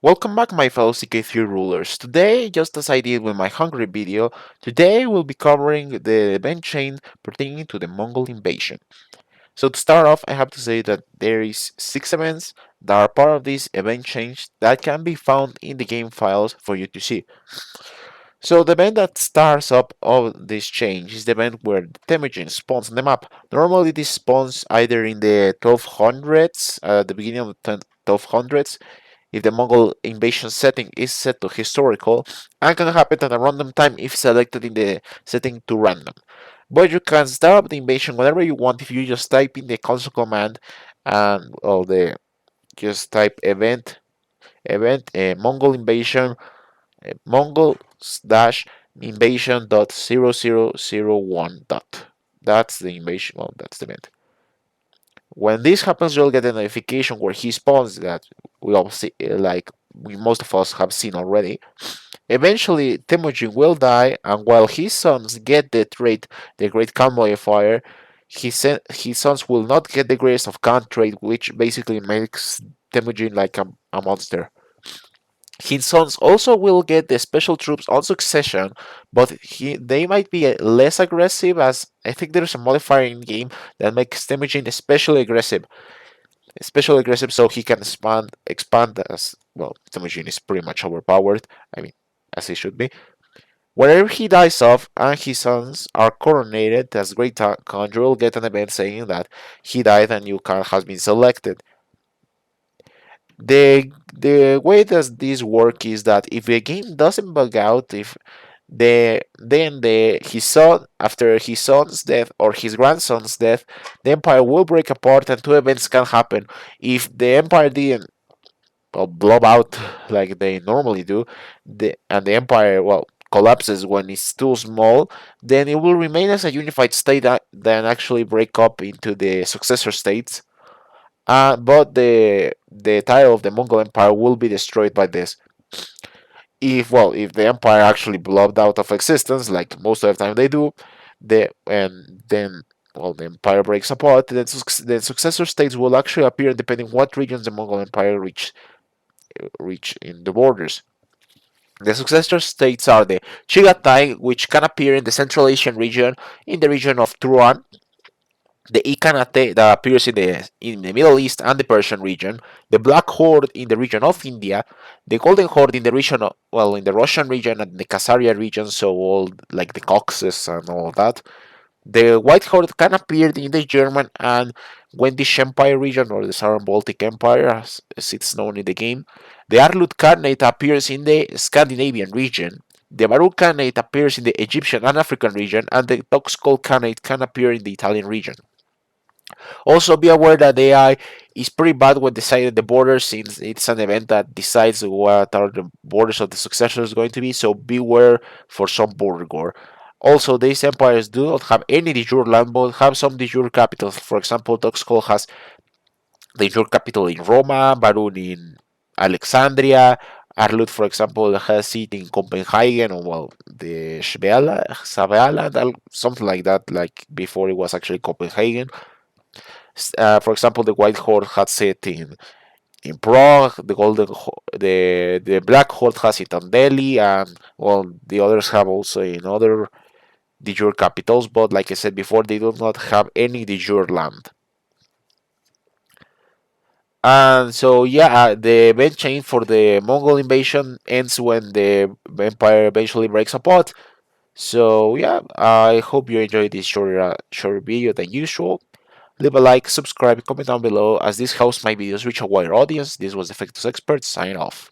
Welcome back my fellow CK3 rulers. Today, just as I did with my Hungary video, today we'll be covering the event chain pertaining to the Mongol invasion. So to start off, I have to say that there is 6 events that are part of this event chain that can be found in the game files for you to see. So the event that starts up of this change is the event where the Temujin spawns on the map. Normally this spawns either in the 1200s, the beginning of the 1200s, if the Mongol invasion setting is set to historical, and can happen at a random time if selected in the setting to random. But you can start up the invasion whenever you want if you just type in the console command and just type Mongol invasion Mongol dash invasion dot 0001 dot. That's the invasion. Well, that's the event. When this happens, you'll get a notification where he spawns that we all see, most of us have seen already. Eventually, Temujin will die, and while his sons get the trait, the Great Khan modifier, his sons will not get the Greatest of Khan trait, which basically makes Temujin like a monster. His sons also will get the special troops on succession, but they might be less aggressive, as I think there's a modifier in game that makes Temujin especially aggressive, so he can expand as well. Temujin is pretty much overpowered. I mean, as he should be. Whenever he dies off and his sons are coronated as Great Khan, you will get an event saying that he died and new Khan has been selected. The way that this work is that if the game doesn't bug out, if his son after his son's death or his grandson's death, the empire will break apart and two events can happen. If the empire didn't blow out like they normally do, and the empire collapses when it's too small, then it will remain as a unified state then actually break up into the successor states. But the title of the Mongol Empire will be destroyed by this. If the empire actually blobbed out of existence, like most of the time they do, the empire breaks apart. Then the successor states will actually appear depending what regions the Mongol Empire reach in the borders. The successor states are the Chagatai, which can appear in the Central Asian region, in the region of Turan, the Ikhanate that appears in the Middle East and the Persian region, the Black Horde in the region of India, the Golden Horde in the region in the Russian region and the Khazaria region, so all like the Caucasus and all that. The White Horde can appear in the German and Wendish Empire region, or the Southern Baltic Empire, as it's known in the game. The Arlut Khanate appears in the Scandinavian region. The Baru Khanate appears in the Egyptian and African region, and the Toxkol Khanate can appear in the Italian region. Also, be aware that AI is pretty bad when deciding the borders, since it's an event that decides what are the borders of the successors going to be, so beware for some border gore. Also, these empires do not have any de jure land, but have some de jure capitals. For example, Toxkol has the de jure capital in Roma, Barun in Alexandria, Arlut, for example, has it in Copenhagen, or the Svealand, something like that, like before it was actually Copenhagen. For example, the White Horde has it in Prague, the Black Horde has it in Delhi, and the others have also in other de jure capitals. But like I said before, they do not have any de jure land. And so the event chain for the Mongol invasion ends when the empire eventually breaks apart. So I hope you enjoyed this short video than usual. Leave a like, subscribe, comment down below, as this helps my videos reach a wider audience. This was Effectus Expert, signing off.